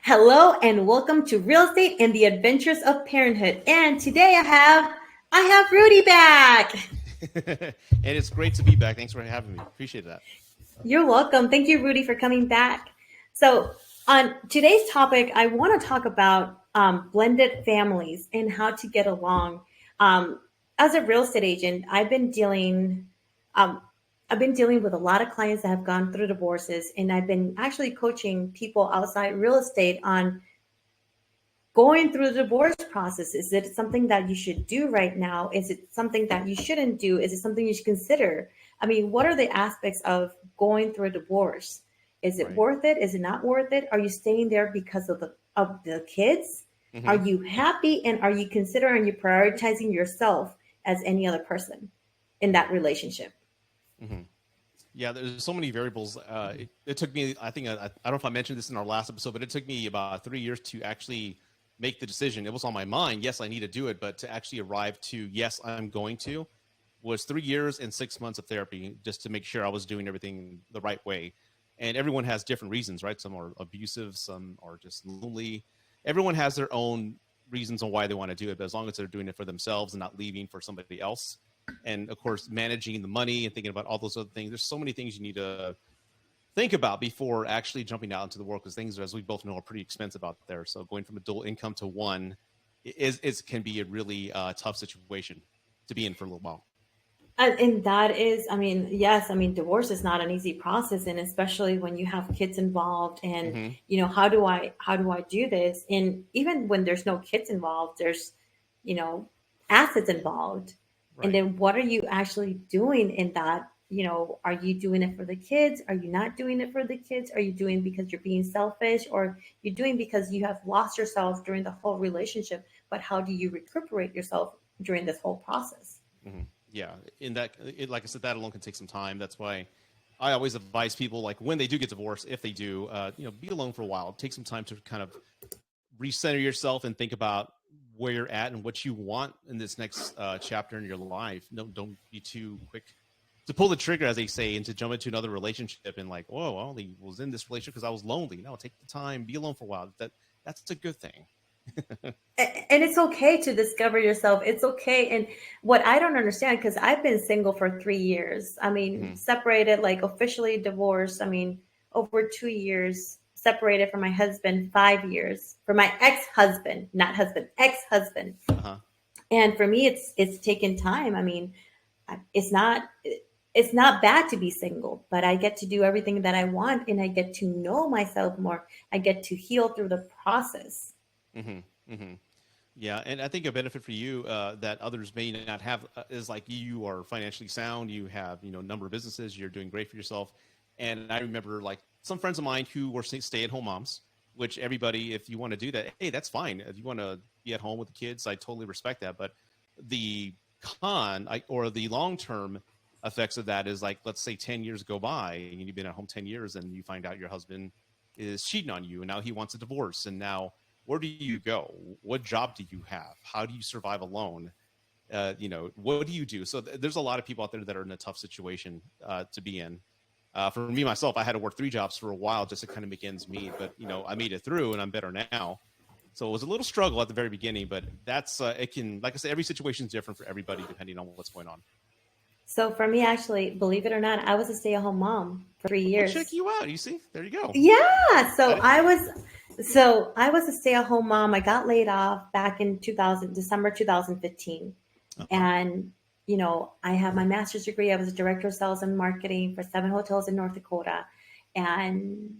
Hello and welcome to Real Estate and the Adventures of Parenthood. And today I have Rudy back. And it's great to be back. Thanks for having me. Appreciate that. You're welcome. Thank you, Rudy, for coming back. So, on today's topic, I want to talk about blended families and how to get along. Um, as a real estate agent, um, I've been dealing with a lot of clients that have gone through divorces, and I've been actually coaching people outside real estate on going through the divorce process. Is it something that you should do right now? Is it something that you shouldn't do? Is it something you should consider? I mean, what are the aspects of going through a divorce? Is it Right. worth it? Is it not worth it? Are you staying there because of the kids? Are hmm you happy, and are you considering you prioritizing yourself as any other person in that relationship? hmm Yeah, there's so many variables. It took me, I think, I don't know if I mentioned this in our last episode, but it took me about 3 years to actually make the decision. It was on my mind. Yes, I need to do it, but to actually arrive to, yes, I'm going to, was 3 years and 6 months of therapy just to make sure I was doing everything the right way. And everyone has different reasons, right? Some are abusive, some are just lonely. Everyone has their own reasons on why they want to do it, but as long as they're doing it for themselves and not leaving for somebody else, and of course managing the money and thinking about all those other things, there's so many things you need to think about before actually jumping out into the world, because things, as we both know, are pretty expensive out there. So going from a dual income to one is can be a really tough situation to be in for a little while. And that is, I mean, yes, I mean, divorce is not an easy process, and especially when you have kids involved, and hmm how do I do this? And even when there's no kids involved, there's, you know, assets involved. And right. then what are you actually doing in that? Are you doing it for the kids? Are you not doing it for the kids? Are you doing because you're being selfish, or you're doing because you have lost yourself during the whole relationship? But how do you recuperate yourself during this whole process? hmm Yeah, in that, like I said, that alone can take some time. That's why I always advise people, like when they do get divorced, if they do, be alone for a while. Take some time to kind of recenter yourself and think about where you're at and what you want in this next chapter in your life. No, don't be too quick to pull the trigger, as they say, and to jump into another relationship and like, oh, I only was in this relationship because I was lonely. No, take the time, be alone for a while. That's a good thing. And it's okay to discover yourself. It's okay. And what I don't understand, because I've been single for 3 years, I mean, hmm separated, like officially divorced, I mean, over 2 years, separated from my husband, 5 years, from my ex-husband, not husband, ex-husband. Uh-huh. And for me, it's taken time. I mean, it's not bad to be single, but I get to do everything that I want, and I get to know myself more. I get to heal through the process. hmm hmm Yeah, and I think a benefit for you that others may not have is like you are financially sound. You have a number of businesses. You're doing great for yourself. And I remember like some friends of mine who were stay-at-home moms, which everybody, if you want to do that, hey, that's fine. If you want to be at home with the kids, I totally respect that. But the or the long-term effects of that is like, let's say 10 years go by and you've been at home 10 years and you find out your husband is cheating on you and now he wants a divorce, and now where do you go? What job do you have? How do you survive alone? What do you do? So there's a lot of people out there that are in a tough situation to be in. For me, myself, I had to work 3 jobs for a while just to kind of make ends meet, but I made it through and I'm better now. So it was a little struggle at the very beginning, but that's, it can, like I said, every situation is different for everybody depending on what's going on. So for me, actually, believe it or not, I was a stay-at-home mom for three Well, check years. you out. You see, there you go. Yeah, I so didn't I know. was so I was a stay-at-home mom. I got laid off back in 2000, December 2015. Uh-huh. And I have my master's degree. I was a director of sales and marketing for 7 hotels in North Dakota. And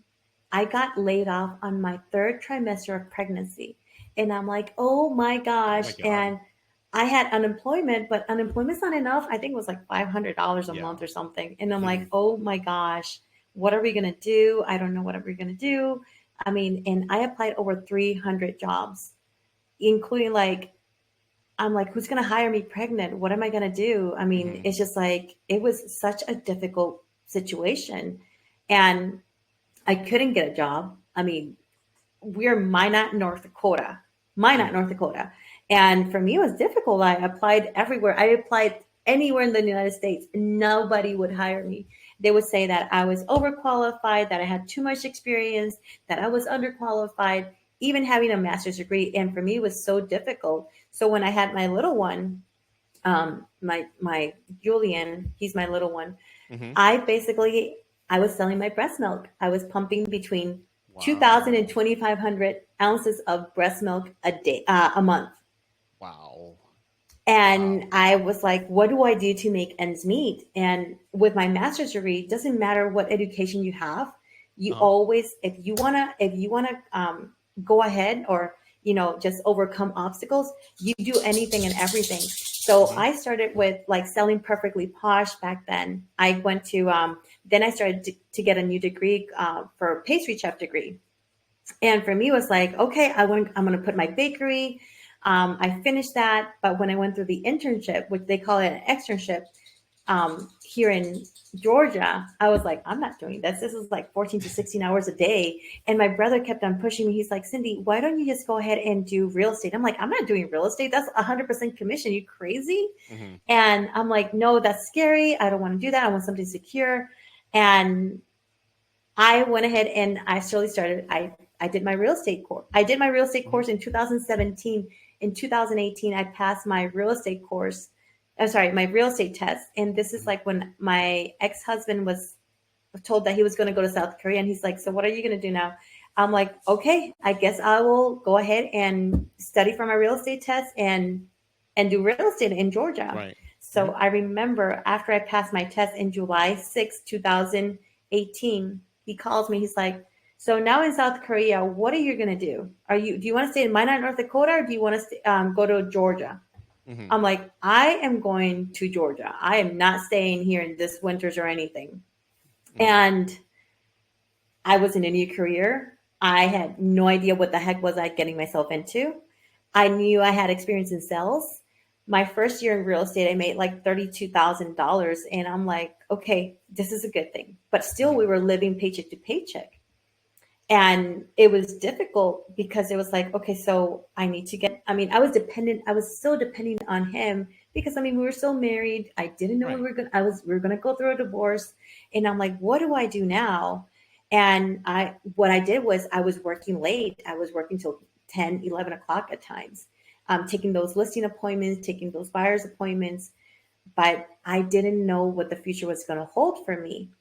I got laid off on my third trimester of pregnancy. And I'm like, oh my Oh gosh. my God. And I had unemployment, but unemployment's not enough. I think it was like $500 a Yeah. month or something. And I'm hmm like, oh my gosh, what are we going to do? I don't know what we're going to do. I mean, and I applied over 300 jobs, including like, I'm like, who's going to hire me pregnant? What am I going to do? I mean, hmm it's just like, it was such a difficult situation. And I couldn't get a job. I mean, we're Minot, North Dakota, Minot, hmm North Dakota. And for me, it was difficult. I applied everywhere. I applied anywhere in the United States. Nobody would hire me. They would say that I was overqualified, that I had too much experience, that I was underqualified, even having a master's degree. And for me, it was so difficult. So when I had my little one, my Julian, he's my little one. Hmm. I basically I was selling my breast milk. I was pumping between 2,000 and Wow. 2,500 ounces of breast milk a day, a month. Wow. And Wow. I was like, what do I do to make ends meet? And with my master's degree, it doesn't matter what education you have. You Uh-huh. always, if you wanna go ahead or just overcome obstacles, you do anything and everything. So Hmm. I started with like selling perfectly posh back then. I went to then I started to get a new degree for pastry chef degree. And for me, it was like, okay, I'm going to put my bakery. I finished that. But when I went through the internship, which they call it an externship, here in Georgia, I was like, I'm not doing this. This is like 14 to 16 hours a day. And my brother kept on pushing me. He's like, Cindy, why don't you just go ahead and do real estate? I'm like, I'm not doing real estate. That's 100% commission. You crazy? Hmm. And I'm like, no, that's scary. I don't want to do that. I want something secure. And I went ahead and I slowly started. I did my real estate course. I did my real estate Hmm. course in 2017. In 2018, I passed my real estate course. I'm sorry, my real estate test. And this is Hmm. like when my ex husband was told that he was going to go to South Korea, and he's like, "So what are you going to do now?" I'm like, "Okay, I guess I will go ahead and study for my real estate test and do real estate in Georgia." Right. So Hmm. I remember after I passed my test in July 6th, 2018, he calls me. He's like, "So now in South Korea, what are you going to do? Do you want to stay in Minot, North Dakota, or do you want to go to Georgia?" Hmm. I'm like, "I am going to Georgia. I am not staying here in this winters or anything." Hmm. And I was in a new career. I had no idea what the heck was I getting myself into. I knew I had experience in sales. My first year in real estate, I made like $32,000. And I'm like, okay, this is a good thing. But still, we Hmm. were living paycheck to paycheck. And it was difficult because it was like, okay, so I need to get, I was so dependent on him because we were still married. I didn't know Right. we were going to go through a divorce. And I'm like, what do I do now? And what I did was I was working late. I was working till 10, 11 o'clock at times, taking those listing appointments, taking those buyers appointments. But I didn't know what the future was going to hold for me.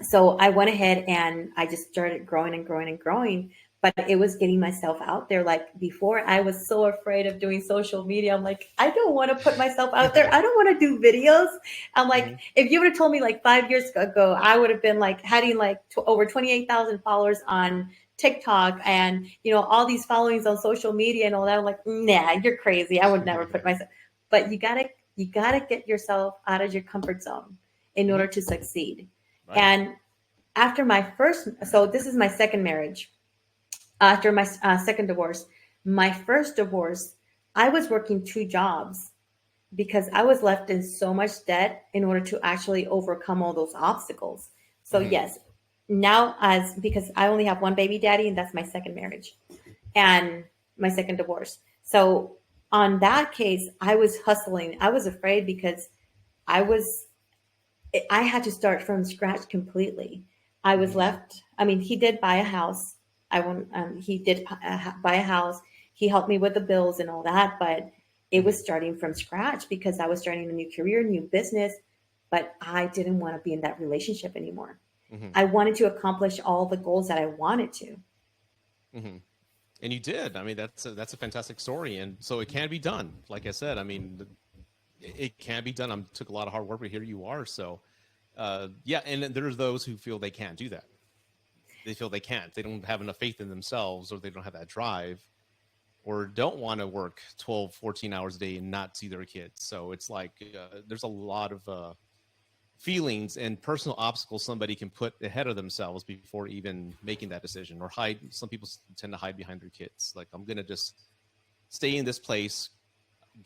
So I went ahead and I just started growing and growing and growing. But it was getting myself out there. Like before, I was so afraid of doing social media. I'm like, I don't want to put myself out there. I don't want to do videos. I'm like, Hmm. if you would have told me like 5 years ago, I would have been like having like over 28,000 followers on TikTok and all these followings on social media and all that. I'm like, nah, you're crazy. I would never put myself. But you gotta get yourself out of your comfort zone in order Hmm. to succeed. Right. And after my first, so this is my second marriage. After my second divorce, my first divorce, I was working two jobs because I was left in so much debt in order to actually overcome all those obstacles. So Hmm. yes, now as because I only have one baby daddy, and that's my second marriage and my second divorce. So on that case, I was hustling. I was afraid because I was I had to start from scratch completely. I was Hmm. left. He did buy a house. I won't. He did buy a house. He helped me with the bills and all that, but it Hmm. was starting from scratch because I was starting a new career, new business. But I didn't want to be in that relationship anymore. Hmm. I wanted to accomplish all the goals that I wanted to. Hmm. And you did. I mean, that's a fantastic story, and so it can be done. Like I said, I mean, it can be done. Took a lot of hard work, but here you are. So, yeah. And there's those who feel they can't do that. They feel they can't. They don't have enough faith in themselves, or they don't have that drive, or don't want to work 12, 14 hours a day and not see their kids. So it's like there's a lot of feelings and personal obstacles somebody can put ahead of themselves before even making that decision, or hide. Some people tend to hide behind their kids. Like, I'm going to just stay in this place,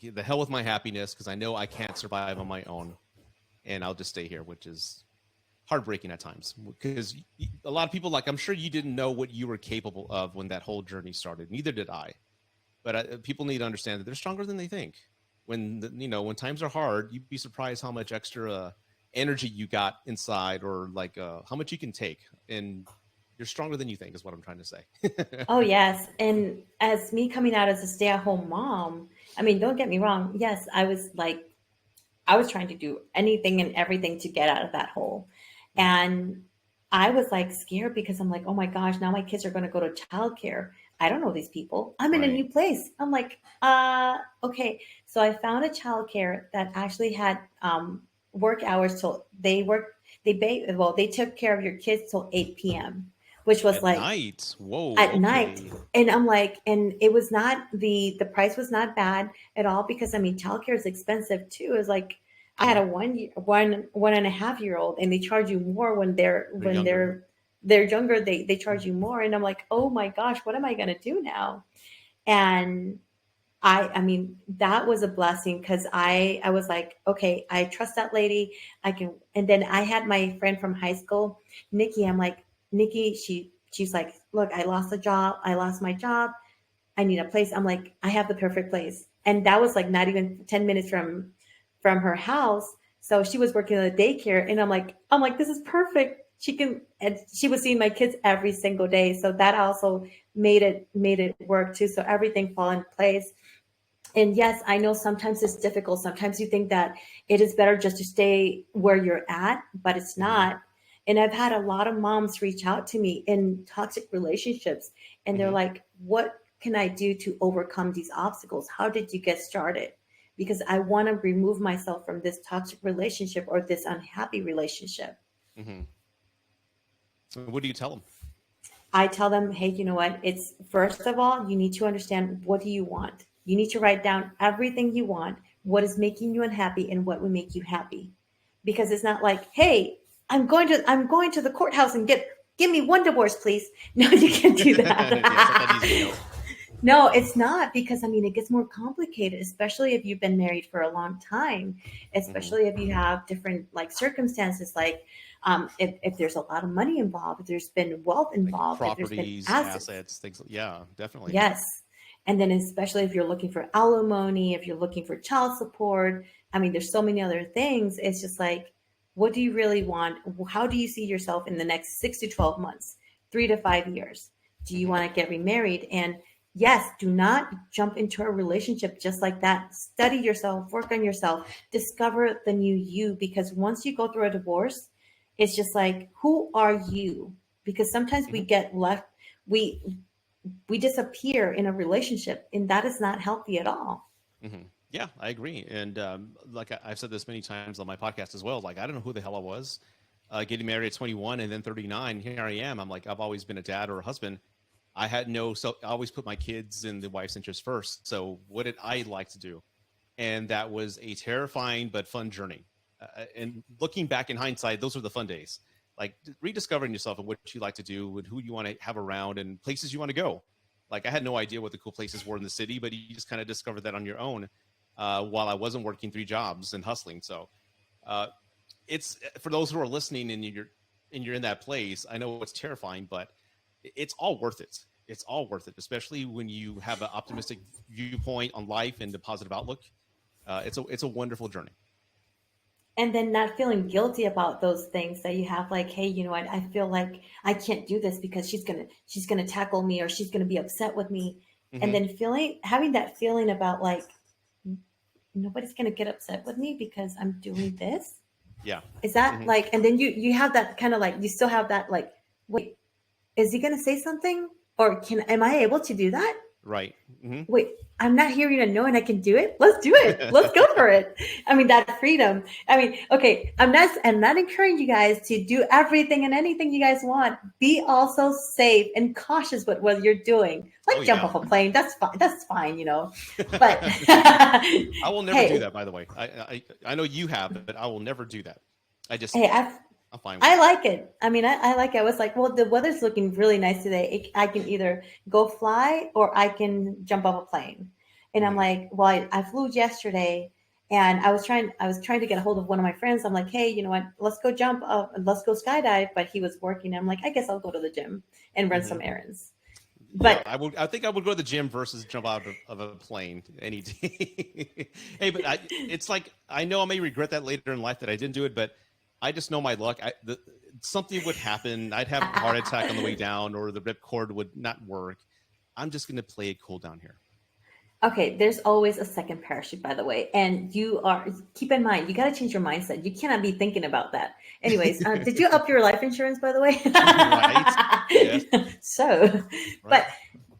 get the hell with my happiness because I know I can't survive on my own, and I'll just stay here, which is heartbreaking at times because a lot of people, like, I'm sure you didn't know what you were capable of when that whole journey started. Neither did I. But people need to understand that they're stronger than they think. When when times are hard, you'd be surprised how much extra energy you got inside, or like how much you can take, and you're stronger than you think is what I'm trying to say. Oh, yes. And as me coming out as a stay-at-home mom, I mean, don't get me wrong. Yes, I was trying to do anything and everything to get out of that hole. Mhm. And I was like scared because I'm like, oh my gosh, now my kids are going to go to childcare. I don't know these people. I'm in a Right. new place. I'm like, okay. So I found a childcare that actually had work hours till they work. They took care of your kids till 8 p.m., which was At like night. Whoa. at night. Okay. And I'm like, and it was not the price was not bad at all, because I mean childcare is expensive too. It's like I had Mhm. a 1.5 year old, and they charge you more when They're younger. they're younger. They charge you more, and I'm like, oh my gosh, what am I gonna do now? And I mean that was a blessing, because I was like, okay, I trust that lady. I can. And then I had my friend from high school, Nikki. I'm like, Nikki, she's like, look, I lost a job. I lost my job. I need a place. I'm like, I have the perfect place. And that was like not even 10 minutes from her house. So she was working at a daycare, and I'm like, this is perfect. She can, and she was seeing my kids every single day. So that also made it work too. So everything fall in place. And yes, I know sometimes it's difficult. Sometimes you think that it is better just to stay where you're at, but it's Hmm. not. And I've had a lot of moms reach out to me in toxic relationships, and they're Hmm. like, what can I do to overcome these obstacles? How did you get started? Because I want to remove myself from this toxic relationship or this unhappy relationship. Hmm. What do you tell them? I tell them, hey, you know what? It's first of all, you need to understand, what do you want? You need to write down everything you want, what is making you unhappy and what would make you happy. Because it's not like, hey, I'm going to the courthouse and give me one divorce, please. No, you can't do Yeah, it's not that that. easy. No. No, it's not, because I mean it gets more complicated, especially if you've been married for a long time, Hmm. especially if you have different like circumstances, like if there's a lot of money involved, if there's been wealth Like involved, if there's been properties, assets. assets, things. Yeah, definitely. Yes. And then especially if you're looking for alimony, if you're looking for child support, I mean, there's so many other things. It's just like, what do you really want? How do you see yourself in the next 6 to 12 months, 3 to 5 years? Do you Hmm. want to get remarried? And yes, do not jump into a relationship just like that. Study yourself, work on yourself, discover the new you. Because once you go through a divorce, it's just like, who are you? Because sometimes we Hmm. get left, we we disappear in a relationship, and that is not healthy at all. Hmm. Yeah, I agree. And like I've said this many times on my podcast as well. Like I don't know who the hell I was, getting married at 21 and then 39. Here I am. I'm like I've always been a dad or a husband. I had no, so I always put my kids and the wife's interest first. So what did I like to do? And that was a terrifying but fun journey. And looking back in hindsight, those were the fun days. Like rediscovering yourself and what you like to do and who you want to have around and places you want to go. Like I had no idea what the cool places were in the city, but you just kind of discovered that on your own, while I wasn't working three jobs and hustling. So uh, it's for those who are listening and you're in that place. I know it's terrifying, but it's all worth it. It's all worth it, especially when you have an optimistic viewpoint on life and a positive outlook. It's a wonderful journey. And then not feeling guilty about those things that you have, like, hey, you know what, I feel like I can't do this because she's gonna tackle me, or she's gonna be upset with me. And Hmm. then having that feeling about like, nobody's gonna get upset with me because I'm doing this. Yeah. Is that Hmm. like, and then you have that kind of like, you still have that like, wait, is he gonna say something, or am I able to do that? Right. Hmm. Wait, I'm not hearing a no and I can do it. Let's do it. Let's go for it. I mean, that freedom. I mean, okay, I'm not encouraging you guys to do everything and anything you guys want. Be also safe and cautious with what you're doing. Oh Like jump yeah. off a plane. That's fine. That's fine, you know. But I will never do hey, that. By the way, I know you have, but I will never do that. I just hey, I'm fine with I it. like it. I mean, I like it. I was like, well, the weather's looking really nice today. I can either go fly or I can jump off a plane. And I'm Hmm. like, well, I flew yesterday, and I was trying to get a hold of one of my friends. I'm like, hey, you know what? Let's go skydive. But he was working. I'm like, I guess I'll go to the gym and run Hmm. some errands. Yeah, But I would. I think I would go to the gym versus jump out of a plane any day. Hey, but it's like I know I may regret that later in life that I didn't do it, but I just know my luck. Something would happen. I'd have a heart attack on the way down, or the ripcord would not work. I'm just going to play it cool down here. Okay, there's always a second parachute, by the way. And keep in mind, you got to change your mindset. You cannot be thinking about that. Anyways, did you up your life insurance, by the way? Right. Yes. So, Right. but,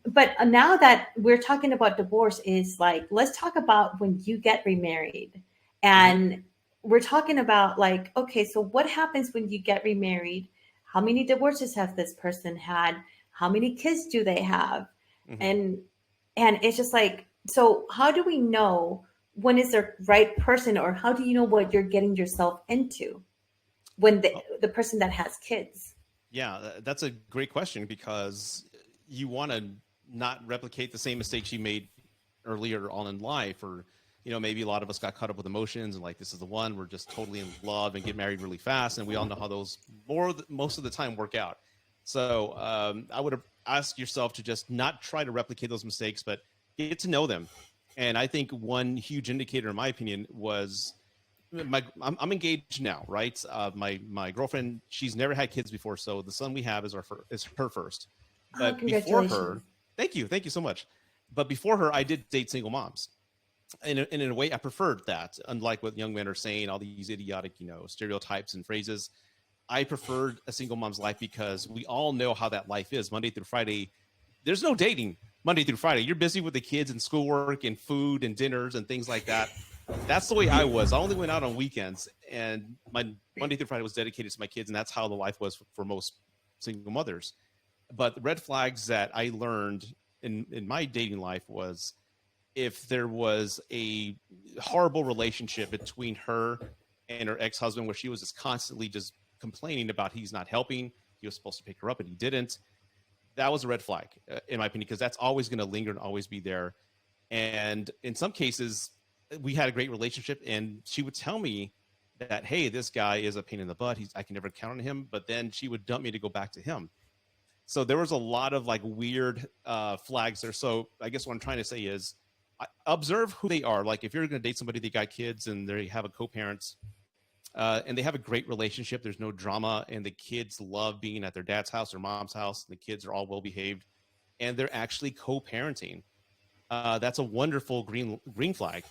but now that we're talking about divorce, is like, let's talk about when you get remarried. Mm-hmm. And we're talking about, like, okay, so what happens when you get remarried? How many divorces have this person had? How many kids do they have? Mm-hmm. And it's just like, so how do we know when is the right person, or how do you know what you're getting yourself into when Oh, the person that has kids? yeah, that's a great question, because you want to not replicate the same mistakes you made earlier on in life, or maybe a lot of us got caught up with emotions and like, this is the one, we're just totally in love and get married really fast, and we all know how those most of the time work out. So I would ask yourself to just not try to replicate those mistakes, but get to know them. And I think one huge indicator, in my opinion, was I'm engaged now, right? My girlfriend, she's never had kids before, so the son we have is is her first. Oh, But before congratulations. her, thank you so much. But before her, I did date single moms, and in a way, I preferred that. Unlike what young men are saying, all these idiotic, stereotypes and phrases, I preferred a single mom's life, because we all know how that life is. Monday through Friday, there's no dating. Monday through Friday, you're busy with the kids and schoolwork and food and dinners and things like that. That's the way I was. I only went out on weekends, and my Monday through Friday was dedicated to my kids, and that's how the life was for most single mothers. But the red flags that I learned in my dating life was, if there was a horrible relationship between her and her ex-husband, where she was just constantly just complaining about he's not helping, he was supposed to pick her up and he didn't, that was a red flag, in my opinion, because that's always going to linger and always be there. And in some cases, we had a great relationship, and she would tell me that, hey, this guy is a pain in the butt. I can never count on him. But then she would dump me to go back to him. So there was a lot of like weird flags there. So I guess what I'm trying to say is, observe who they are. Like, if you're going to date somebody, they got kids and they have a co-parent, and they have a great relationship, there's no drama, and the kids love being at their dad's house or mom's house, the kids are all well behaved, and they're actually co-parenting, that's a wonderful green flag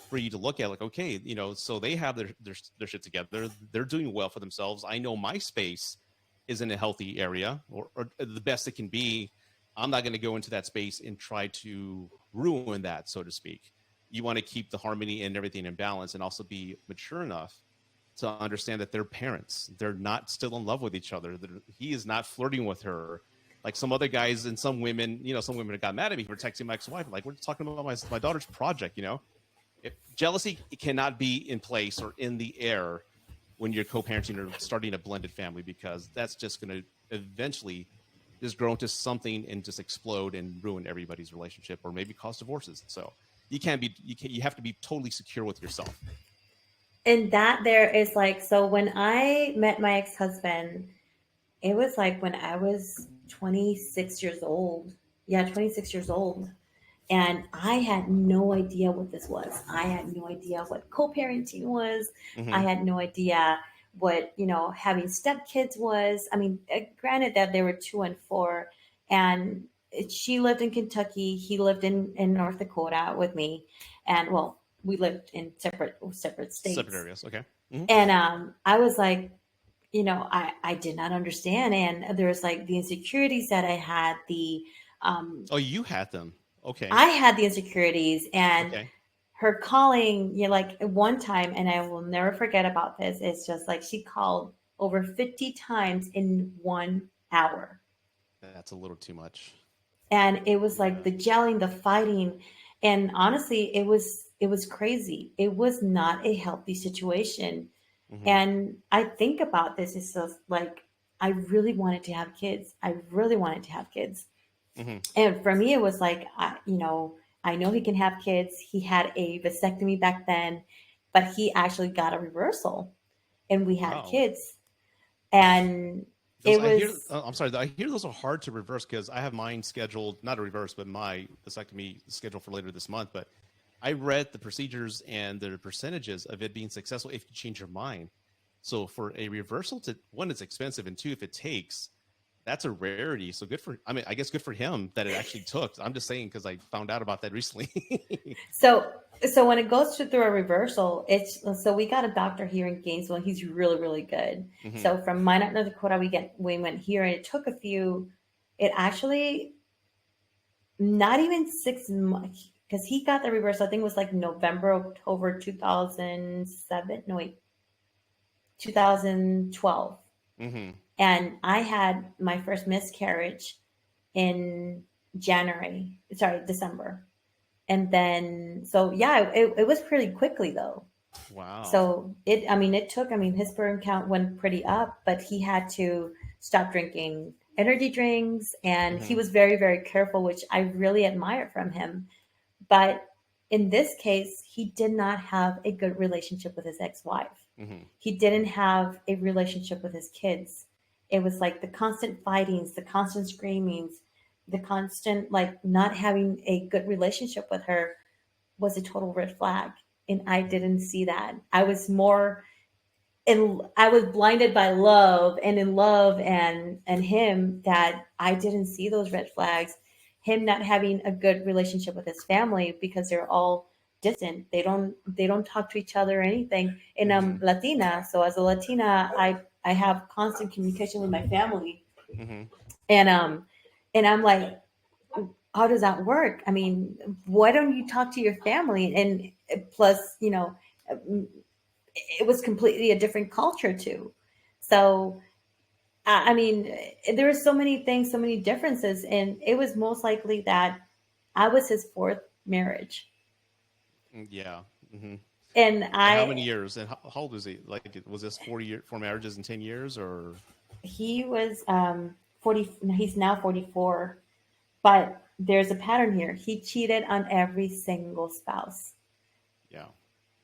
for you to look at. Like, okay, so they have their shit together, they're doing well for themselves. I know my space is in a healthy area, or the best it can be. I'm not going to go into that space and try to ruin that, so to speak. You want to keep the harmony and everything in balance, and also be mature enough to understand that they're parents. They're not still in love with each other. He is not flirting with her. Like some other guys and some women, some women got mad at me for texting my ex-wife. Like, we're talking about my daughter's project, If jealousy cannot be in place or in the air when you're co-parenting or starting a blended family, because that's just going to eventually just grow into something and just explode and ruin everybody's relationship, or maybe cause divorces. So you have to be totally secure with yourself. And that there is like, so when I met my ex-husband, it was like when I was 26 years old. Yeah, 26 years old. And I had no idea what this was. I had no idea what co-parenting was. I Mm-hmm. had no idea what, having stepkids was. I mean, granted that they were 2 and 4, and she lived in Kentucky. He lived in North Dakota with me. And well, we lived in separate Separate states. areas. Okay. Mm-hmm. And I was like, I did not understand. And there was like the insecurities that I had, um, Oh, you had them. Okay. I had the insecurities, and Okay. her calling, like one time, and I will never forget about this. It's just like she called over 50 times in 1 hour. That's a little too much. And it was like Yeah. the gelling, the fighting. And honestly, it was crazy. It was not a healthy situation. Mm-hmm. And I think about this, it's just like, I really wanted to have kids. I really wanted to have kids. Mm-hmm. And for me, it was like, I know he can have kids. He had a vasectomy back then, but he actually got a reversal, and we had Wow. kids. And Those it I hear. was, I'm sorry. I hear those are hard to reverse, because I have mine scheduled, not a reverse, but my vasectomy scheduled for later this month. But I read the procedures and the percentages of it being successful if you change your mind. So for a reversal to, one, it's expensive, and two, if it takes, that's a rarity. So good for, I mean, I guess good for him that it actually took. I'm just saying because I found out about that recently. So so when it goes through a reversal, it's so we got a doctor here in Gainesville. And he's really really good. Hmm. So from Minot, North Dakota, we went here, and it took a few. It actually not even 6 months because he got the reversal. I think it was like November, October 2007. No wait, 2012. Hmm. And I had my first miscarriage in January. Sorry, December. And then so yeah, it was pretty quickly though. Wow. So it took, his sperm count went pretty up, but he had to stop drinking energy drinks, and he Hmm. was very, very careful, which I really admire from him. But in this case, he did not have a good relationship with his ex-wife. Hmm. He didn't have a relationship with his kids. It was like the constant fightings, the constant screamings, the constant like not having a good relationship with her was a total red flag. And I didn't see that. I was more I was blinded by love and in love and him, that I didn't see those red flags. Him not having a good relationship with his family because they're all distant. They don't talk to each other or anything. And I'm Hmm. Latina, so as a Latina, I have constant communication with my family. Hmm. And I'm like, how does that work? I mean, why don't you talk to your family? And plus, it was completely a different culture too. So, I mean, there were so many things, so many differences, and it was most likely that I was his fourth marriage, Yeah. Hmm. and And how many I years? And how old is he? Like, was this 4 marriages in 10 years, or? he was 40. He's now 44, but there's a pattern here. He cheated on every single spouse. Yeah.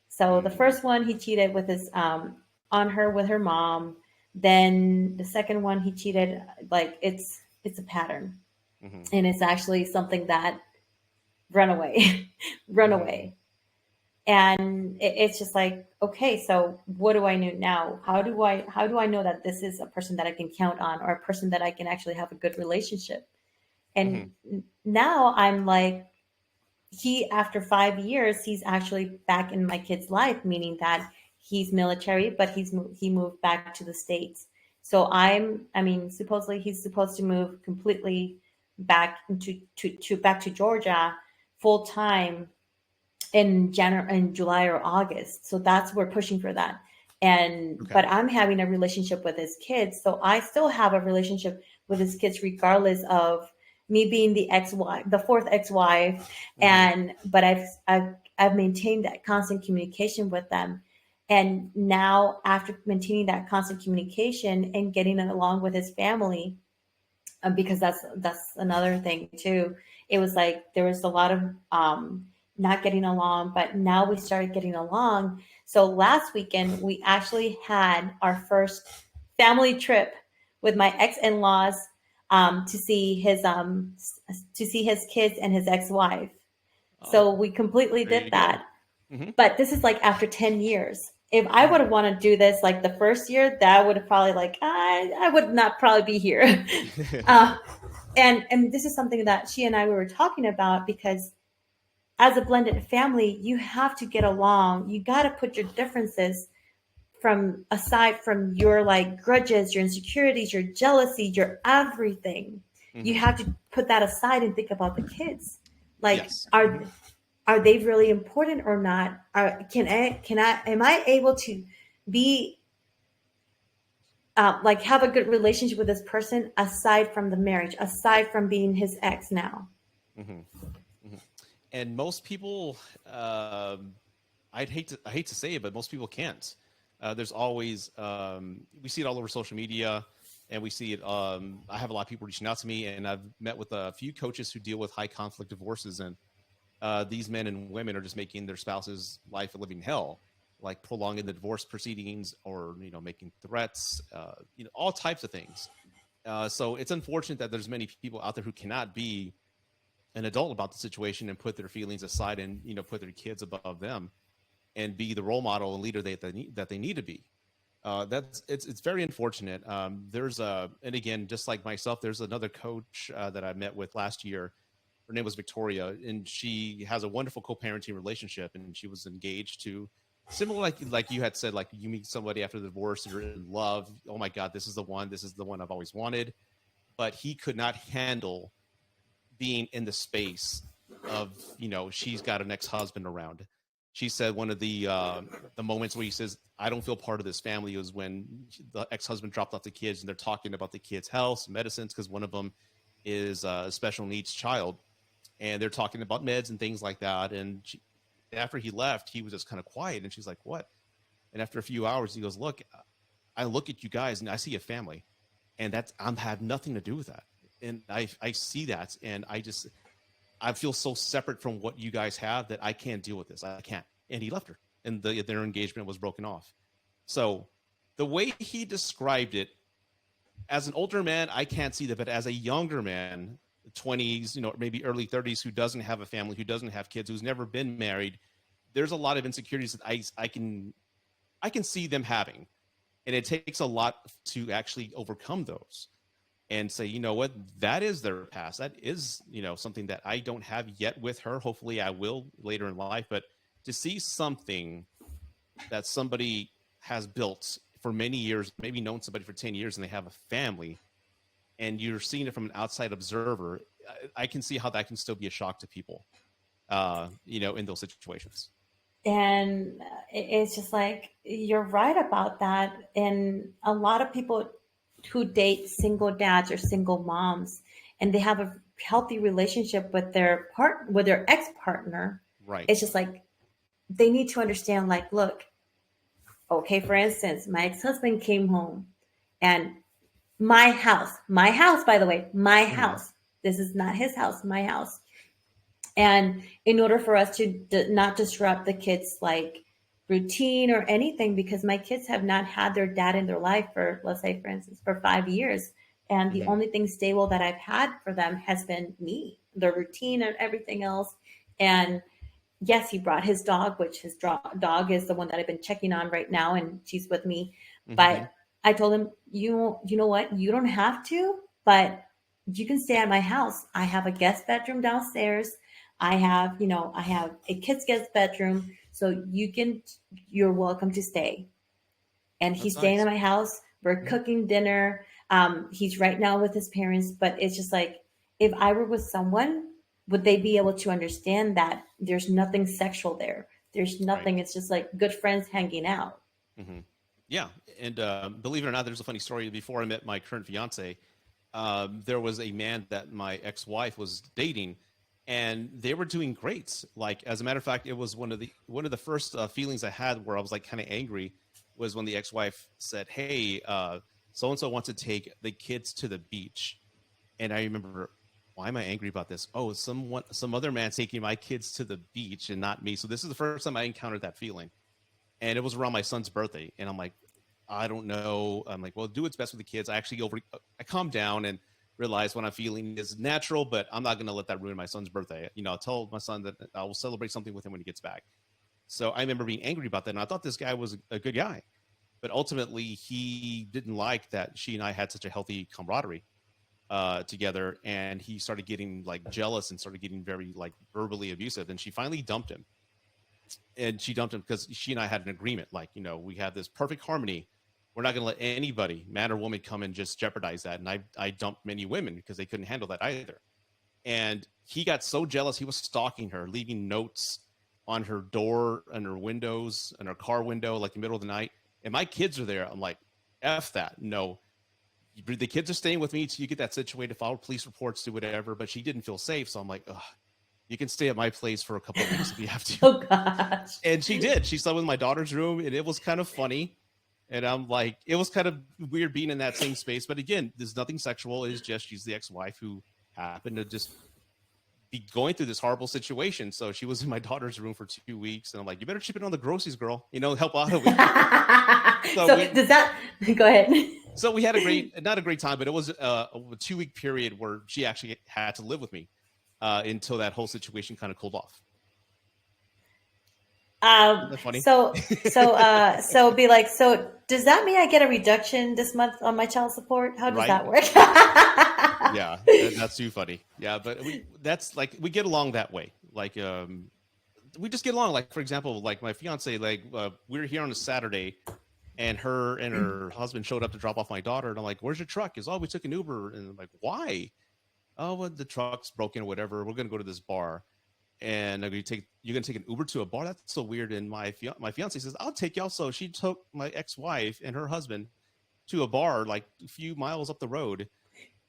So the Mm. first one he cheated with his on her with her mom. Then the second one he cheated, like it's a pattern, Hmm. and it's actually something that run away, run Hmm. away. And it's just like, okay, so what do I know now? How do I know that this is a person that I can count on, or a person that I can actually have a good relationship? Hmm. And now I'm like, he after 5 years he's actually back in my kid's life, meaning that he's military, but he moved back to the states. So supposedly he's supposed to move completely back back to Georgia full time in January, in July or August. So that's, we're pushing for that. And Okay. but I'm having a relationship with his kids, so I still have a relationship with his kids regardless of me being the ex-wife, the fourth ex-wife. Hmm. And but I've maintained that constant communication with them. And now after maintaining that constant communication and getting along with his family, because that's another thing too. It was like there was a lot of not getting along, but now we started getting along. So last weekend we actually had our first family trip with my ex-in-laws, to see his kids and his ex-wife. Oh, So we completely there did you go. that. Hmm. But this is like after 10 years. If I would have Hmm. wanted to do this like the first year, that would have probably like I would not probably be here. uh, and this is something that she and I were talking about, because as a blended family, you have to get along. You got to put your differences from aside, from your like grudges, your insecurities, your jealousy, your everything. You Hmm. have to put that aside and think about the kids. Like, Yes. Hmm. are they really important or not? Can I am I able to be like have a good relationship with this person aside from the marriage, aside from being his ex now? Hmm. Hmm. And most people, I hate to say it, but most people can't. There's always, we see it all over social media, and we see it. I have a lot of people reaching out to me, and I've met with a few coaches who deal with high conflict divorces, and these men and women are just making their spouse's life a living hell, like prolonging the divorce proceedings, or making threats, all types of things. So it's unfortunate that there's many people out there who cannot be an adult about the situation and put their feelings aside, and put their kids above them, and be the role model and leader that they need to be. It's very unfortunate. There's and again, just like myself, there's another coach that I met with last year. Her name was Victoria, and she has a wonderful co-parenting relationship, and she was engaged to similar like you had said, like you meet somebody after the divorce, you're in love. Oh my God, this is the one. This is the one I've always wanted. But he could not handle being in the space of, she's got an ex-husband around. She said one of the moments where he says, I don't feel part of this family, was when the ex-husband dropped off the kids and they're talking about the kids' health, medicines, because one of them is a special needs child, and they're talking about meds and things like that. And after he left, he was just kind of quiet, and she's like, what? And after a few hours, he goes, look, I look at you guys and I see a family, and that's I'm had nothing to do with that. And I see that, and I feel so separate from what you guys have that I can't deal with this. I can't. And he left her, and their engagement was broken off. So the way he described it, as an older man, I can't see that, but as a younger man, 20s, maybe early 30s, who doesn't have a family, who doesn't have kids, who's never been married, there's a lot of insecurities that I can see them having. And it takes a lot to actually overcome those and say, you know what, that is their past. That is, something that I don't have yet with her. Hopefully I will later in life. But to see something that somebody has built for many years, maybe known somebody for 10 years, and they have a family, and you're seeing it from an outside observer, I can see how that can still be a shock to people, in those situations. And it's just like, you're right about that. And a lot of people who date single dads or single moms, and they have a healthy relationship with their ex-partner, Right. it's just like, they need to understand, like, look, okay, for instance, my ex-husband came home, and my house, by the way, my Mm-hmm. house, this is not his house, my house. And in order for us to not disrupt the kids' like routine or anything, because my kids have not had their dad in their life for, let's say, for instance, for 5 years. And the Mm-hmm. only thing stable that I've had for them has been me, the routine and everything else. And yes, he brought his dog, which his dog is the one that I've been checking on right now, and she's with me. Mm-hmm. But I told him, you know what, you don't have to, but you can stay at my house. I have a guest bedroom downstairs. I have a kids guest bedroom, so you're welcome to stay. And he's That's staying at nice. my house. We're Mm-hmm. cooking dinner. He's right now with his parents, but it's just like, if I were with someone, would they be able to understand that there's nothing sexual there? There's Right. nothing. It's just like good friends hanging out. Mm-hmm. Yeah. And believe it or not, there's a funny story. Before I met my current fiance, there was a man that my ex-wife was dating, and they were doing great. Like, as a matter of fact, it was one of the first feelings I had where I was like kind of angry, was when the ex-wife said, hey, so and so wants to take the kids to the beach. And I remember, why am I angry about this? Oh, some other man taking my kids to the beach and not me. So this is the first time I encountered that feeling, and it was around my son's birthday. And I'm like, I don't know. I'm like, well, do what's best with the kids. I calmed down and realized what I'm feeling is natural, but I'm not going to let that ruin my son's birthday. I'll tell my son that I will celebrate something with him when he gets back. So I remember being angry about that. And I thought this guy was a good guy, but ultimately he didn't like that she and I had such a healthy camaraderie together. And he started getting like jealous and started getting very like verbally abusive. And she finally dumped him. And she dumped him because she and I had an agreement. Like, we have this perfect harmony. We're not going to let anybody, man or woman, come and just jeopardize that. And I dumped many women because they couldn't handle that either. And he got so jealous, he was stalking her, leaving notes on her door and her windows and her car window, like the middle of the night. And my kids are there. I'm like, F that. No, the kids are staying with me till you get that situated, file police reports, do whatever. But she didn't feel safe. So I'm like, ugh, you can stay at my place for a couple of weeks if you have to. Oh gosh. And she did. She slept in my daughter's room, and it was kind of funny. And I'm like, it was kind of weird being in that same space. But again, there's nothing sexual. It's just she's the ex-wife who happened to just be going through this horrible situation. So she was in my daughter's room for 2 weeks, and I'm like, you better chip in on the groceries, girl. Help out a week. So So does that go ahead? so we had not a great time, but it was a 2 week period where she actually had to live with me until that whole situation kind of cooled off. Isn't that funny? So be like, so does that mean I get a reduction this month on my child support? How does Right? that work? Yeah, that's too funny. Yeah, but that's like we get along that way. Like we just get along. Like for example, like my fiance, like we were here on a Saturday, and her husband showed up to drop off my daughter, and I'm like, "Where's your truck?" Is, "Oh, we took an Uber," and I'm like, "Why?" "Oh, well, the truck's broken or whatever. We're gonna go to this bar." And you're gonna take an Uber to a bar? That's so weird. And my fiance says, "I'll take y'all." So she took my ex-wife and her husband to a bar like a few miles up the road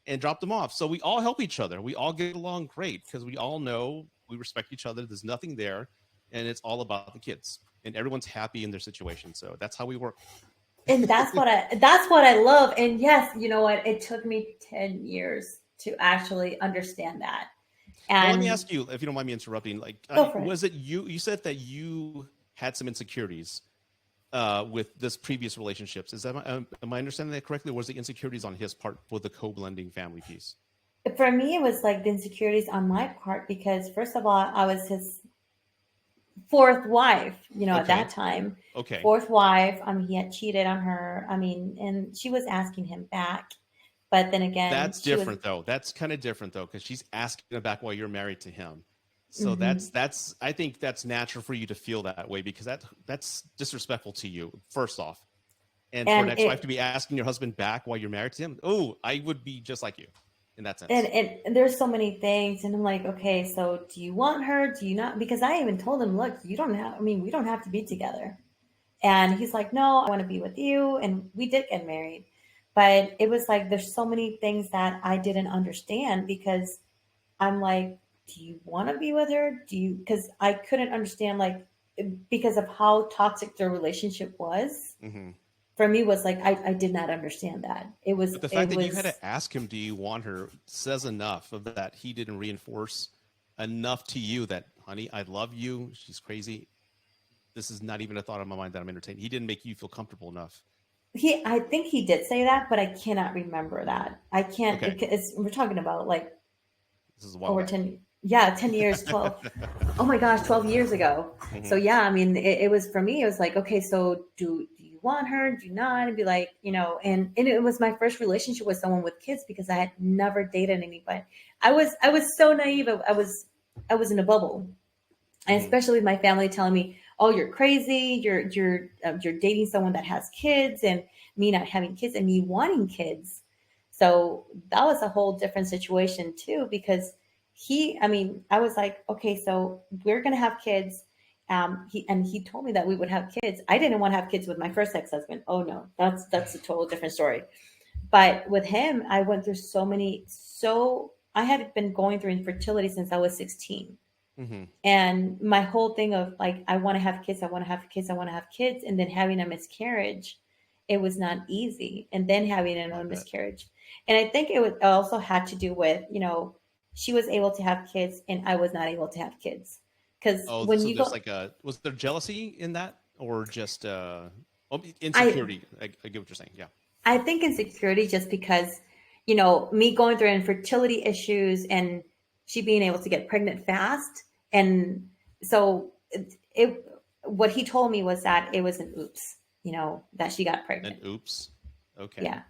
and dropped them off. So we all help each other. We all get along great because we all know we respect each other. There's nothing there, and it's all about the kids, and everyone's happy in their situation. So that's how we work. And that's what I love. And yes, you know what? It took me 10 years to actually understand that. Now, let me And ask you, if you don't mind me interrupting, like, go for it. was it you? You said that you had some insecurities with this previous relationships. Is that am I understanding that correctly? Or was the insecurities on his part for the co-blending family piece? For me, it was like the insecurities on my part because, first of all, I was his fourth wife, at Okay, that time. okay, Fourth wife. He had cheated on her. And she was asking him back. But then again, that's she was, different though. That's kind of different though, because she's asking it back while you're married to him. So mhm. that's I think that's natural for you to feel that way because that's disrespectful to you. First off, and for an and ex-wife to it be asking your husband back while you're married to him, oh, I would be just like you in that and, sense. and there's so many things, and I'm like, okay, so do you want her? Do you not? Because I even told him, look, you don't have. I mean, we don't have to be together. And he's like, no, I want to be with you. And we did get married. But it was like, there's so many things that I didn't understand because I'm like, do you want to be with her? Do you, because I couldn't understand, like, because of how toxic their relationship was. Hmm. For me, was like, I did not understand that. But the It fact that you had was, to ask him, "Do you want her?" says enough of that he didn't reinforce enough to you that, honey, I love you. She's crazy. This is not even a thought on my mind that I'm entertaining. He didn't make you feel comfortable enough. I think he did say that, but I cannot remember that. I can't, Okay, we're talking about like this is a while over back. 10, yeah, 10 years, 12. Oh my gosh, 12 years ago. So Hmm. yeah, I mean, it was for me, it was like, okay, so do you want her? Do you not? And be like, and it was my first relationship with someone with kids because I had never dated anybody. I was so naive. I was in a bubble. And Hmm. especially with my family telling me, "Oh, you're crazy. You're dating someone that has kids," and me not having kids and me wanting kids. So that was a whole different situation too, because I mean, I was like, okay, so we're gonna have kids. He told me that we would have kids. I didn't want to have kids with my first ex-husband. Oh no, that's a total different story. But with him, I went through I had been going through infertility since I was 16. Hmm. And my whole thing of like, I want to have kids, I want to have kids, I want to have kids, and then having a miscarriage, it was not easy. And then having I another bet. miscarriage. And I think it also had to do with, she was able to have kids and I was not able to have kids. Because Oh, when so you there's go, like a was there jealousy in that, or just I, insecurity? I get what you're saying. Yeah. I think insecurity just because, me going through infertility issues and she being able to get pregnant fast. And so what he told me was that it was an oops, that she got And pregnant. oops. Okay. Yeah.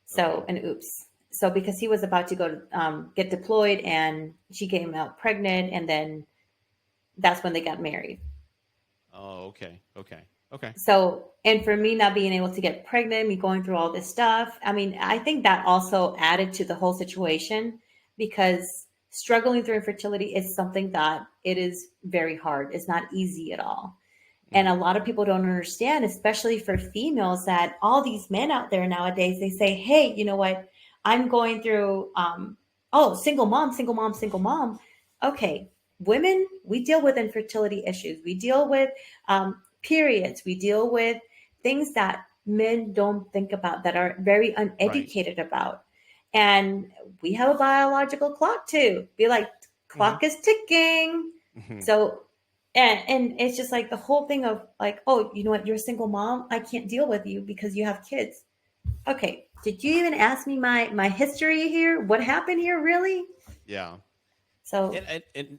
So Okay. an oops. So because he was about to go to get deployed and she came out pregnant and then that's when they got married. Oh, okay. Okay. Okay. So, and for me not being able to get pregnant, me going through all this stuff, I mean, I think that also added to the whole situation because struggling through infertility is something that it is very hard. It's not easy at all. And a Hmm. lot of people don't understand, especially for females, that all these men out there nowadays, they say, hey, you know what? I'm going through, oh, single mom, single mom, single mom. Okay. Women, we deal with infertility issues. We deal with periods. We deal with things that men don't think about, that are very Right. uneducated about. And we have a biological clock too. Be like, Hmm. clock is ticking. Hmm. So and it's just like the whole thing of like, oh, you know what, you're a single mom, I can't deal with you because you have kids. Okay, did you even ask me my history here, what happened here, really? Yeah. So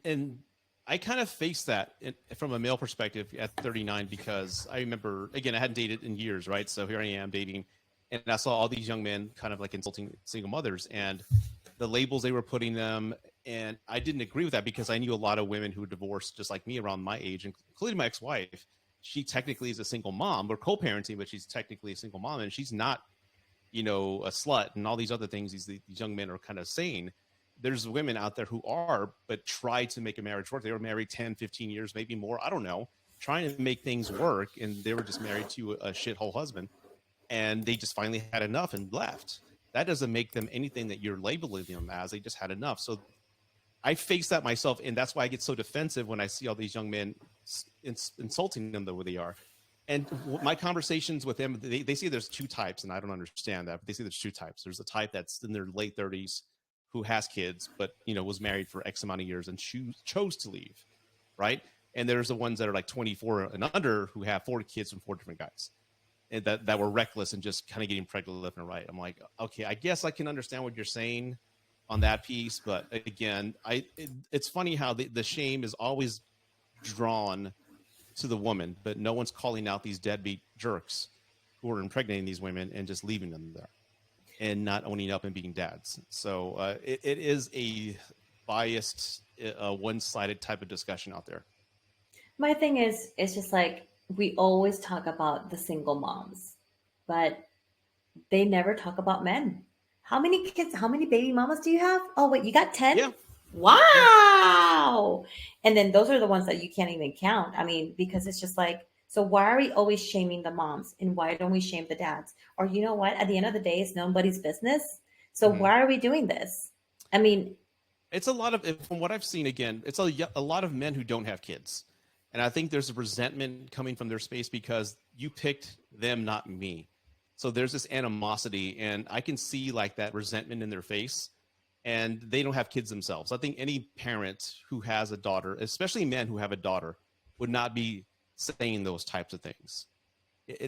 And I kind of faced that from a male perspective at 39 because I remember, again, I hadn't dated in years, right? So here I am dating, and I saw all these young men kind of like insulting single mothers and the labels they were putting them. And I didn't agree with that because I knew a lot of women who were divorced just like me around my age, including my ex-wife. She technically is a single mom. We're co-parenting, but she's technically a single mom, and she's not, a slut and all these other things these young men are kind of saying. There's women out there who are, but try to make a marriage work. They were married 10, 15 years, maybe more. I don't know, trying to make things work. And they were just married to a shithole husband. And they just finally had enough and left. That doesn't make them anything that you're labeling them as. They just had enough. So I face that myself. And that's why I get so defensive when I see all these young men insulting them the way they are. And my conversations with them, they say there's two types, and I don't understand that. But they say there's two types. There's a type that's in their late 30s who has kids, but was married for X amount of years and chose to leave, right? And there's the ones that are like 24 and under who have 4 kids from 4 different guys, and that were reckless and just kind of getting pregnant left and right. I'm like, okay, I guess I can understand what you're saying on that piece, but again, it's funny how the shame is always drawn to the woman, but no one's calling out these deadbeat jerks who are impregnating these women and just leaving them there and not owning up and being dads. So it is a biased, one-sided type of discussion out there. My thing is, it's just like we always talk about the single moms, but they never talk about men. How many kids, how many baby mamas do you have? Oh, wait, you got 10? Yeah, yeah. Wow. And then those are the ones that you can't even count. I mean, because it's just like, so why are we always shaming the moms and why don't we shame the dads? Or you know what? At the end of the day, it's nobody's business. So Mm-hmm. why are we doing this? I mean, It's a lot of, from what I've seen, again, it's a lot of men who don't have kids. And I think there's a resentment coming from their space because you picked them, not me. So there's this animosity, and I can see like that resentment in their face, and they don't have kids themselves. I think any parent who has a daughter, especially men who have a daughter, would not be saying those types of things.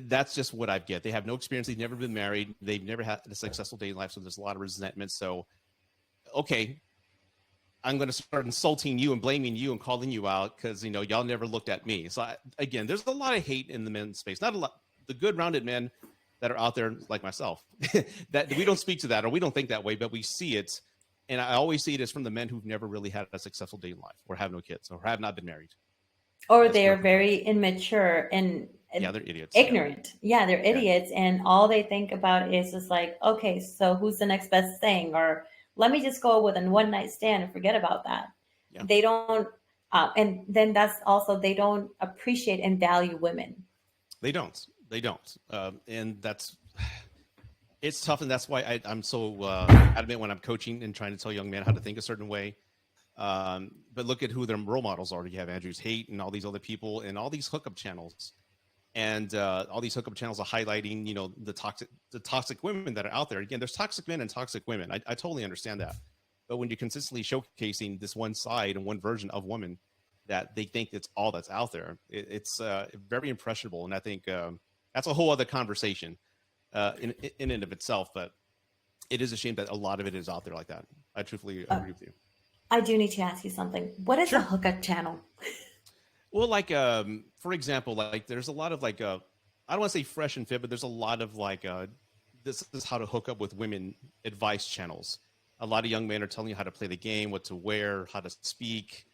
That's just what I get. They have no experience. They've never been married. They've never had a successful dating life. So there's a lot of resentment. So, okay, I'm going to start insulting you and blaming you and calling you out because, y'all never looked at me. So again, there's a lot of hate in the men's space. Not a lot, the good rounded men that are out there like myself, that we don't speak to that or we don't think that way, but we see it. And I always see it as from the men who've never really had a successful dating life or have no kids or have not been married. or That's they're where, very immature and yeah, they're idiots. ignorant. Yeah, they're Yeah. idiots. And all they think about is just like, okay, so who's the next best thing? Or let me just go with a one night stand and forget about that. Yeah. They don't, and then that's also, they don't appreciate and value women. They don't. They don't. And it's tough. And that's why I'm so adamant when I'm coaching and trying to tell young men how to think a certain way. But look at who their role models are. You have Andrew's Haight and all these other people and all these hookup channels. And all these hookup channels are highlighting, the toxic women that are out there. Again, there's toxic men and toxic women. I totally understand that. But when you're consistently showcasing this one side and one version of women that they think it's all that's out there, it's very impressionable. And I think that's a whole other conversation in and of itself. But it is a shame that a lot of it is out there like that. I truthfully agree with you. I do need to ask you something. What is Sure. a hookup channel? Well, like, for example, like there's a lot of like, I don't want to say fresh and fit, but there's a lot of like, this is how to hook up with women advice channels. A lot of young men are telling you how to play the game, what to wear, how to speak.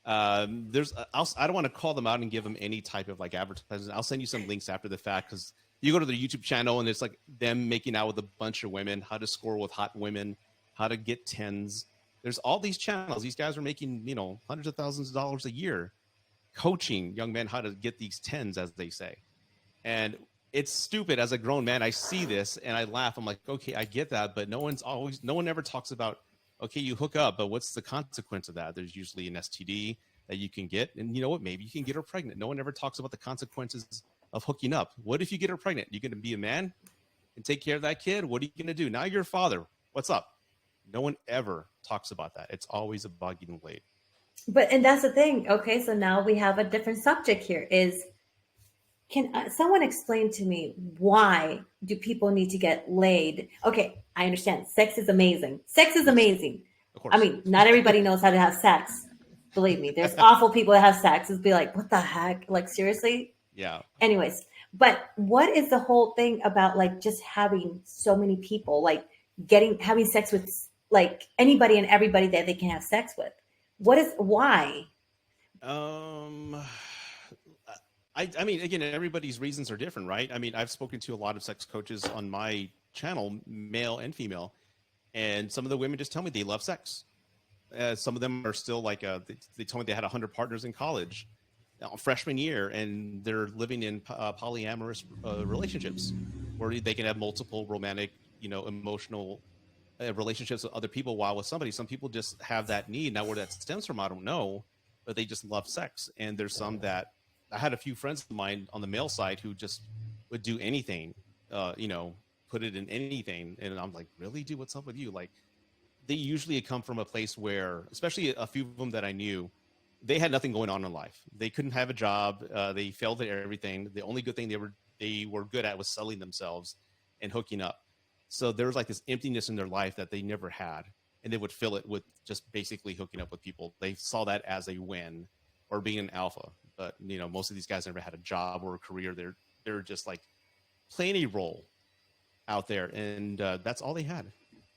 I don't want to call them out and give them any type of like advertising. I'll send you some links after the fact because you go to their YouTube channel and it's like them making out with a bunch of women, how to score with hot women, how to get tens. There's all these channels. These guys are making, hundreds of thousands of dollars a year coaching young men how to get these tens, as they say. And it's stupid. As a grown man, I see this and I laugh. I'm like, okay, I get that, but no one ever talks about, okay, you hook up, but what's the consequence of that? There's usually an STD that you can get, and you know what? Maybe you can get her pregnant. No one ever talks about the consequences of hooking up. What if you get her pregnant? You're going to be a man and take care of that kid? What are you going to do? Now you're a father. What's up? No one ever talks about that. It's always about getting laid. But, and that's the thing. Okay, so now we have a different subject here is, can someone explain to me why do people need to get laid? Okay, I understand. Sex is amazing. Sex is Yes, amazing. of I course. mean, not everybody knows how to have sex. Believe me, there's awful people that have sex. It's be like, what the heck? Like, seriously? Yeah. Anyways, but what is the whole thing about like just having so many people, like having sex with like anybody and everybody that they can have sex with? Why? Um, I mean, again, everybody's reasons are different, right? I mean, I've spoken to a lot of sex coaches on my channel, male and female, and some of the women just tell me they love sex. Some of them are still like, they told me they had 100 partners in college, freshman year, and they're living in polyamorous relationships where they can have multiple romantic, emotional relationships with other people while with somebody. Some people just have that need. Now, where that stems from, I don't know, but they just love sex. And there's some that I had a few friends of mine on the male side who just would do anything, put it in anything. And I'm like, really, dude, what's up with you? Like, they usually come from a place where, especially a few of them that I knew, they had nothing going on in life. They couldn't have a job. They failed at everything. The only good thing they were good at was selling themselves and hooking up. So there was like this emptiness in their life that they never had, and they would fill it with just basically hooking up with people. They saw that as a win or being an alpha. But most of these guys never had a job or a career. They're just like playing a role out there, and that's all they had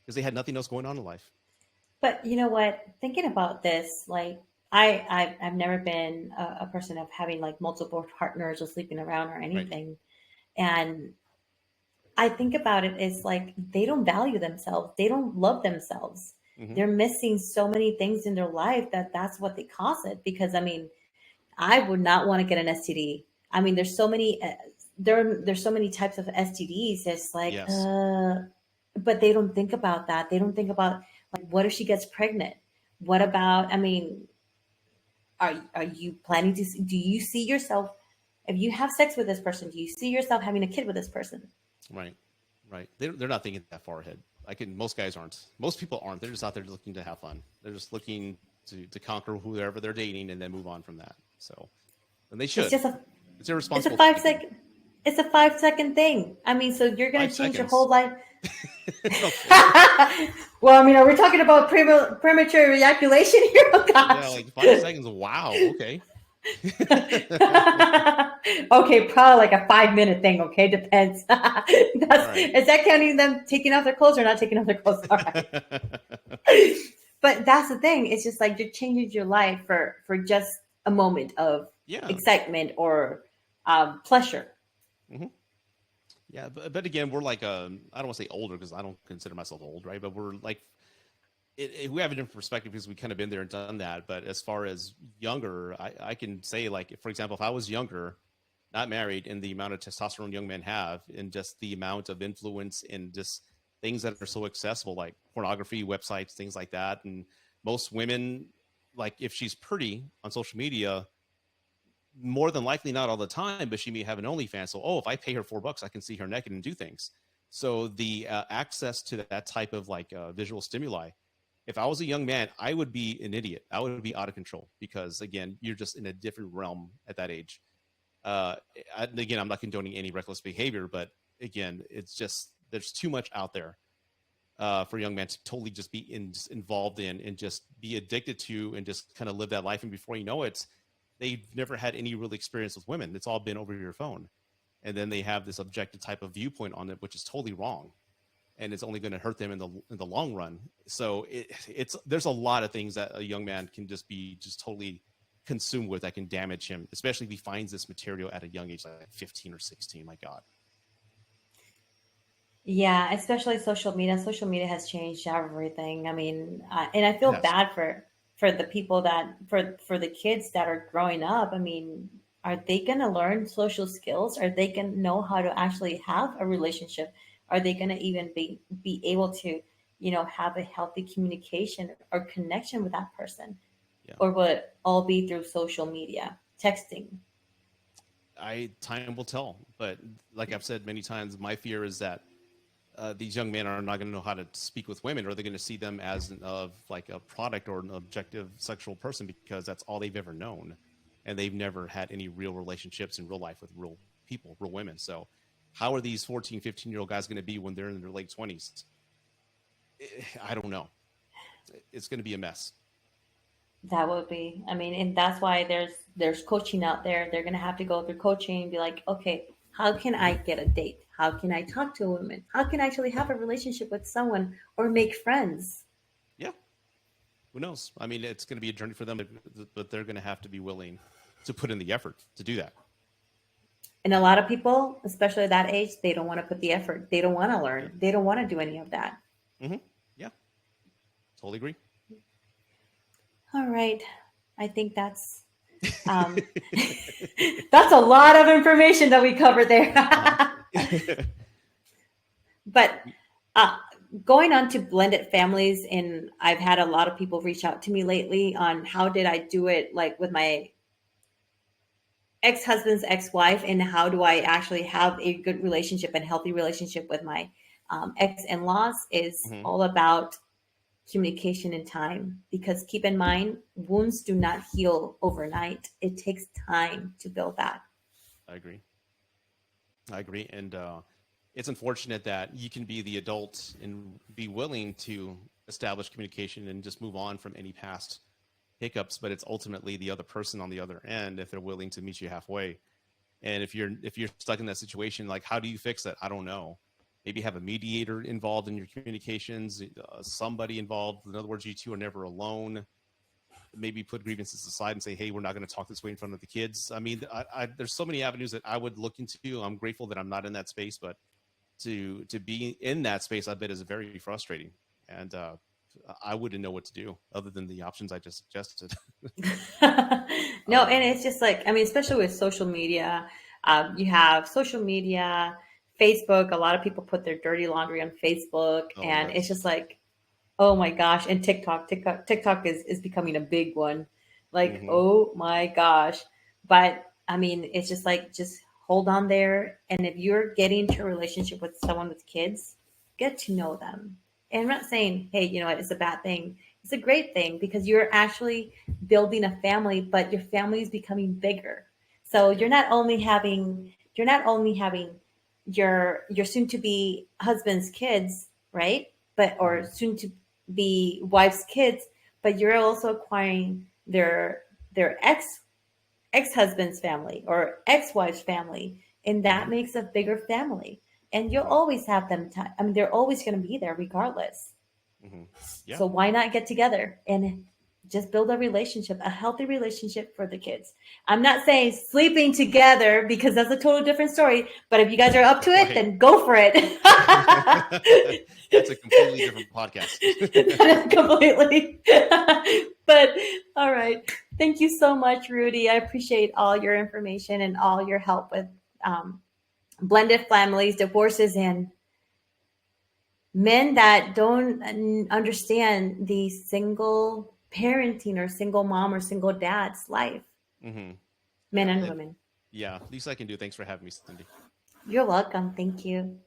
because they had nothing else going on in life. But you know what? Thinking about this, like I've never been a person of having like multiple partners or sleeping around or Right. anything, and I think about it as like they don't value themselves. They don't love themselves. Hmm. They're missing so many things in their life that that's what they cause it. Because I mean, I would not want to get an STD. I mean, there's so many there's so many types of STDs. It's like, Yes. but they don't think about that. They don't think about like, what if she gets pregnant? What about? I mean, are you planning to? Do you see yourself? If you have sex with this person, do you see yourself having a kid with this person? Right. Right. They're not thinking that far ahead. Most guys aren't. Most people aren't. They're just out there looking to have fun. They're just looking to conquer whoever they're dating and then move on from that. So, and they It's should. just a It's it's a irresponsible five thinking. second it's a 5 second thing. I mean, so you're gonna Five change your whole seconds. life. Okay. Well, I mean, are we talking about premature ejaculation here? Oh Yeah, gosh. like 5 seconds. Wow. Okay. Okay, probably like a 5 minute thing. Okay, depends. All right. Is that counting them taking off their clothes or not taking off their clothes? All right. But that's the thing. It's just like you're changing your life for just a moment of Yeah. excitement or pleasure. Hmm. Yeah, but again, we're like I don't want to say older because I don't consider myself old, right? But we're like we have a different perspective because we kind of been there and done that. But as far as younger, I can say like, for example, if I was younger, not married, and the amount of testosterone young men have, and just the amount of influence and just things that are so accessible, like pornography websites, things like that, and most women, like if she's pretty on social media, more than likely not all the time, but she may have an OnlyFans. So, if I pay her $4, I can see her naked and do things. So the access to that type of like visual stimuli. If I was a young man, I would be an idiot. I would be out of control because again, you're just in a different realm at that age. Uh, Again, I'm not condoning any reckless behavior, but again, it's just there's too much out there for young men to totally just be just involved in and just be addicted to and just kind of live that life. And before you know it, they've never had any real experience with women. It's all been over your phone. And then they have this objective type of viewpoint on it, which is totally wrong. And it's only going to hurt them in the long run. So it's there's a lot of things that a young man can just be just totally consumed with that can damage him, especially if he finds this material at a young age, like 15 or 16. My God. Yeah, especially social media. Social media has changed everything. I mean, and I feel Yes. bad for the people that for the kids that are growing up. I mean, are they going to learn social skills? Are they going to know how to actually have a relationship? Are they going to even be able to, have a healthy communication or connection with that person? Yeah. Or will it all be through social media, texting? Time will tell. But like I've said many times, my fear is that these young men are not going to know how to speak with women, or they're going to see them as of like a product or an objective sexual person because that's all they've ever known, and they've never had any real relationships in real life with real people, real women. So, how are these 14, 15-year-old guys going to be when they're in their late 20s? I don't know. It's going to be a mess. That would be, I mean, and that's why there's coaching out there. They're gonna have to go through coaching and be like, okay, how can I get a date? How can I talk to a woman? How can I actually have a relationship with someone or make friends? Yeah, who knows? I mean, it's going to be a journey for them, but they're going to have to be willing to put in the effort to do that. And a lot of people, especially at that age, they don't want to put the effort. They don't want to Yeah. learn. They don't want to do any of that. Yeah, totally agree. All right. I think um, that's a lot of information that we covered there. Uh-huh. But uh, going on to blended families, and I've had a lot of people reach out to me lately on how did I do it, like with my ex-husband's ex-wife, and how do I actually have a good relationship and healthy relationship with my ex-in-laws, is Hmm. all about communication and time. Because keep in mind, wounds do not heal overnight. It takes time to build that. I agree. I agree. And it's unfortunate that you can be the adult and be willing to establish communication and just move on from any past hiccups, but it's ultimately the other person on the other end if they're willing to meet you halfway. And if you're stuck in that situation, like how do you fix that? I don't know. Maybe have a mediator involved in your communications, somebody involved. In other words, you two are never alone. Maybe put grievances aside and say, hey, we're not going to talk this way in front of the kids. I mean, there's so many avenues that I would look into. I'm grateful that I'm not in that space, but to be in that space, I bet is very frustrating. And I wouldn't know what to do other than the options I just suggested. No, and um, it's just like, I mean, especially with social media, you have social media, Facebook. A lot of people put their dirty laundry on Facebook, oh and it's yes. just like, oh my gosh. And TikTok is becoming a big one. Like, Hmm. oh my gosh. But I mean, it's just like, just hold on there. And if you're getting into a relationship with someone with kids, get to know them. And I'm not saying, hey, you know what, it's a bad thing. It's a great thing because you're actually building a family, but your family is becoming bigger. So Yeah. you're not only having your soon to be husband's kids, right? But or Hmm. soon to be wife's kids, but you're also acquiring their ex-husband's family or ex-wife's family, and that Hmm. makes a bigger family. And you'll Hmm. always have them time. I mean, they're always going to be there regardless. Hmm. Yeah. So why not get together and just build a relationship, a healthy relationship for the kids? I'm not saying sleeping together because that's a total different story. But if you guys are up to it, Right. then go for it. That's a completely different podcast. Completely. But all right. Thank you so much, Rudy. I appreciate all your information and all your help with um, blended families, divorces, and men that don't understand the single parenting or single mom or single dad's life, Hmm. men Yeah. and women. Yeah. Least I can do. Thanks for having me, Cindy. You're welcome. Thank you.